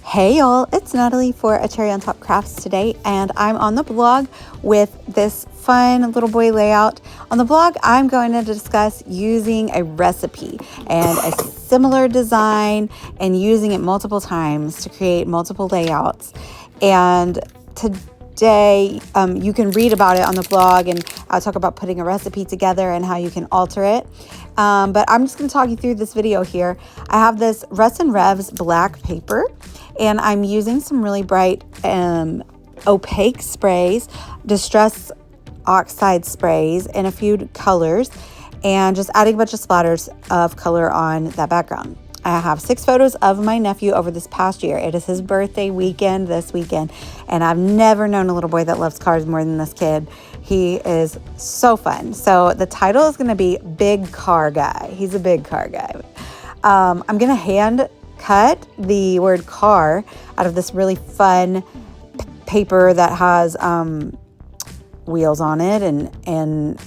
Hey y'all, it's Natalie for A Cherry on Top Crafts today, and I'm on the blog with this fun little boy layout. On the blog, I'm going to discuss using a recipe and a similar design and using it multiple times to create multiple layouts. And today, you can read about it on the blog, and I'll talk about putting a recipe together and how you can alter it. But I'm just going to talk you through this video here. I have this Russ and Rev's black paper, and I'm using some really bright opaque sprays, distress oxide sprays in a few colors, and just adding a bunch of splatters of color on that background. I have 6 photos of my nephew over this past year. It is his birthday weekend this weekend, and I've never known a little boy that loves cars more than this kid. He is so fun. So the title is going to be Big Car Guy. He's a big car guy. I'm going to hand cut the word car out of this really fun paper that has wheels on it and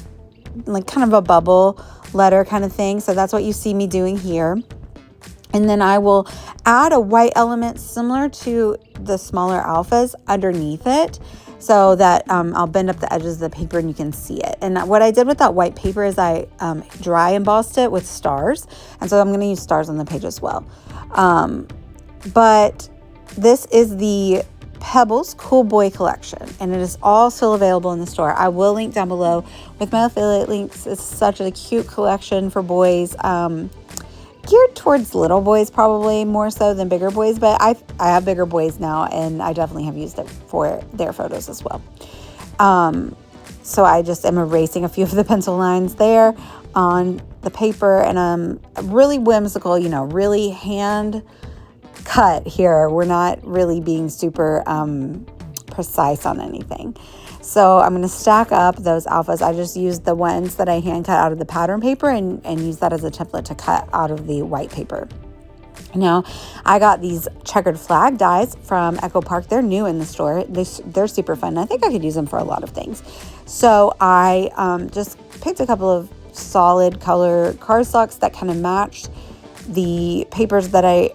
like kind of a bubble letter kind of thing. So that's what you see me doing here. And then I will add a white element similar to the smaller alphas underneath it so that I'll bend up the edges of the paper and you can see it. And what I did with that white paper is I dry embossed it with stars. And so I'm going to use stars on the page as well. But this is the Pebbles Cool Boy collection, and it is all still available in the store. I will link down below with my affiliate links. It's such a cute collection for boys. Geared towards little boys probably more so than bigger boys, but I have bigger boys now, and I definitely have used it for their photos as well. So I just am erasing a few of the pencil lines there on the paper, and really whimsical, really hand cut here. We're not really being super precise on anything. So I'm going to stack up those alphas. I just used the ones that I hand cut out of the pattern paper and use that as a template to cut out of the white paper. Now, I got these checkered flag dies from Echo Park. They're new in the store. They're super fun. I think I could use them for a lot of things. So I just picked a couple of solid color cardstocks that kind of matched the papers that I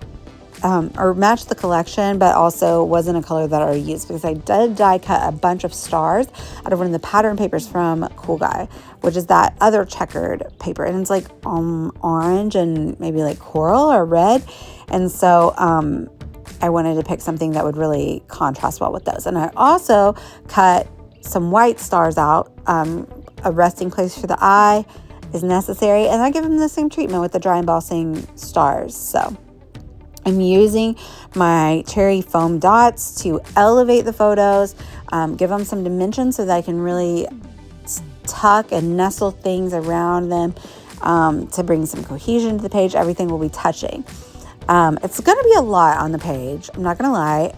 or matched the collection, but also wasn't a color that I used, because I did die cut a bunch of stars out of one of the pattern papers from Cool Guy, which is that other checkered paper, and it's like orange and maybe like coral or red, and so I wanted to pick something that would really contrast well with those. And I also cut some white stars out. A resting place for the eye is necessary, and I give them the same treatment with the dry embossing stars. So I'm using my cherry foam dots to elevate the photos, give them some dimension so that I can really tuck and nestle things around them to bring some cohesion to the page. Everything will be touching. It's going to be a lot on the page. I'm not going to lie.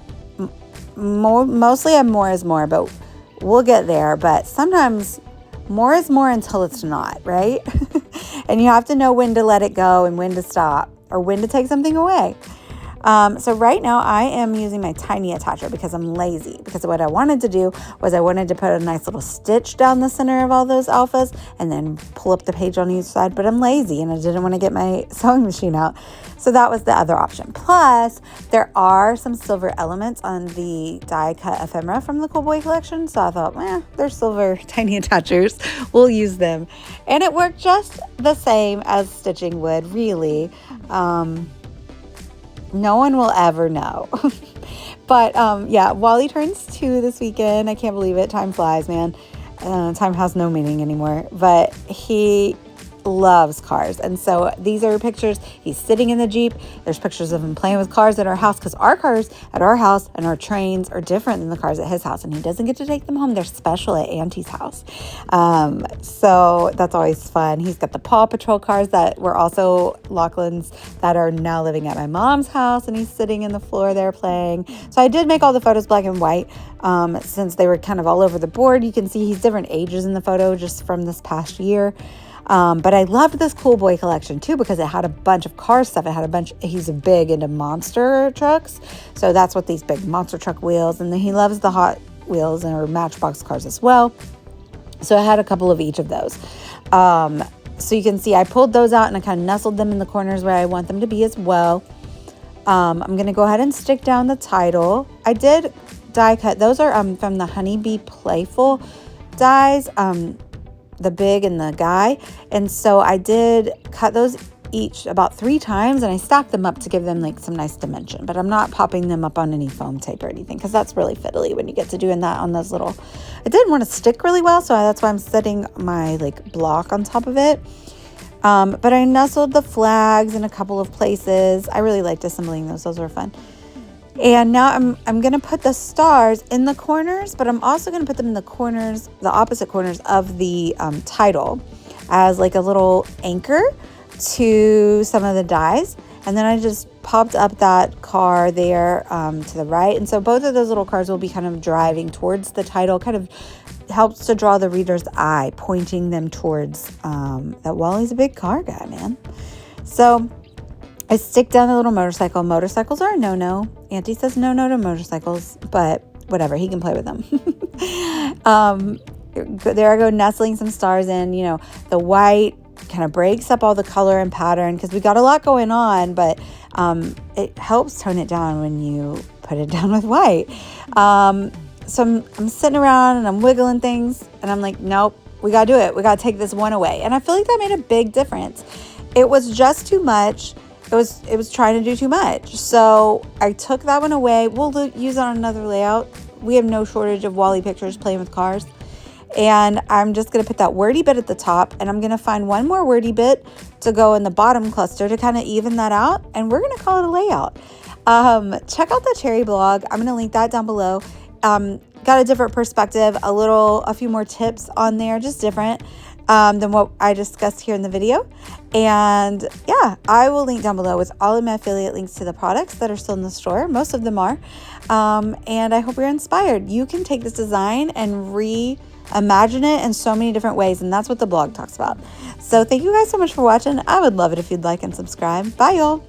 Mostly more is more, but we'll get there. But sometimes more is more until it's not, right? And you have to know when to let it go and when to stop, or when to take something away. So right now I am using my tiny attacher because I'm lazy, because what I wanted to do was I wanted to put a nice little stitch down the center of all those alphas and then pull up the page on each side, but I'm lazy and I didn't want to get my sewing machine out. So that was the other option. Plus, there are some silver elements on the die cut ephemera from the Cool Boy collection. So I thought, they're silver tiny attachers. We'll use them. And it worked just the same as stitching would, really. No one will ever know. But Wally turns 2 this weekend. I can't believe it. Time flies, man. Time has no meaning anymore. But he loves cars, and so these are pictures. He's sitting in the Jeep. There's pictures of him playing with cars at our house, because our cars at our house and our trains are different than the cars at his house, and he doesn't get to take them home. They're special at Auntie's house. So that's always fun. He's got the Paw Patrol cars that were also Lachlan's that are now living at my mom's house, and he's sitting in the floor there playing. So I did make all the photos black and white since they were kind of all over the board. You can see he's different ages in the photo just from this past year. But I loved this Cool Boy collection too, because it had a bunch of car stuff. He's big into monster trucks. So that's what these big monster truck wheels, and then he loves the Hot Wheels or Matchbox cars as well. So I had a couple of each of those. So you can see I pulled those out and I kind of nestled them in the corners where I want them to be as well. I'm going to go ahead and stick down the title. I did die cut. Those are from the Honeybee Playful dies, the big and the guy. And so I did cut those each about 3 times, and I stacked them up to give them like some nice dimension. But I'm not popping them up on any foam tape or anything, because that's really fiddly when you get to doing that on those little. It didn't want to stick really well, so that's why I'm setting my like block on top of it. But I nestled the flags in a couple of places. I really liked assembling those. Those were fun. And now I'm going to put the stars in the corners, but I'm also going to put them in the corners, the opposite corners of the title, as like a little anchor to some of the dies. And then I just popped up that car there to the right. And so both of those little cars will be kind of driving towards the title, kind of helps to draw the reader's eye, pointing them towards that Wally's a big car guy, man. So I stick down the little motorcycle. Motorcycles are a no-no. Auntie says no-no to motorcycles, but whatever, he can play with them. There I go, nestling some stars in. You know, the white kind of breaks up all the color and pattern, because we got a lot going on, but it helps tone it down when you put it down with white. So I'm sitting around and I'm wiggling things, and I'm like, nope, we got to do it. We got to take this one away. And I feel like that made a big difference. It was just too much. It was trying to do too much. So I took that one away. We'll use it on another layout. We have no shortage of Wally pictures playing with cars. And I'm just going to put that wordy bit at the top, and I'm going to find one more wordy bit to go in the bottom cluster to kind of even that out. And we're going to call it a layout. Check out the Cherry blog. I'm going to link that down below. Got a different perspective, a few more tips on there, just different than what I discussed here in the video. And yeah, I will link down below with all of my affiliate links to the products that are still in the store. Most of them are. And I hope you're inspired. You can take this design and reimagine it in so many different ways. And that's what the blog talks about. So thank you guys so much for watching. I would love it if you'd like and subscribe. Bye, y'all.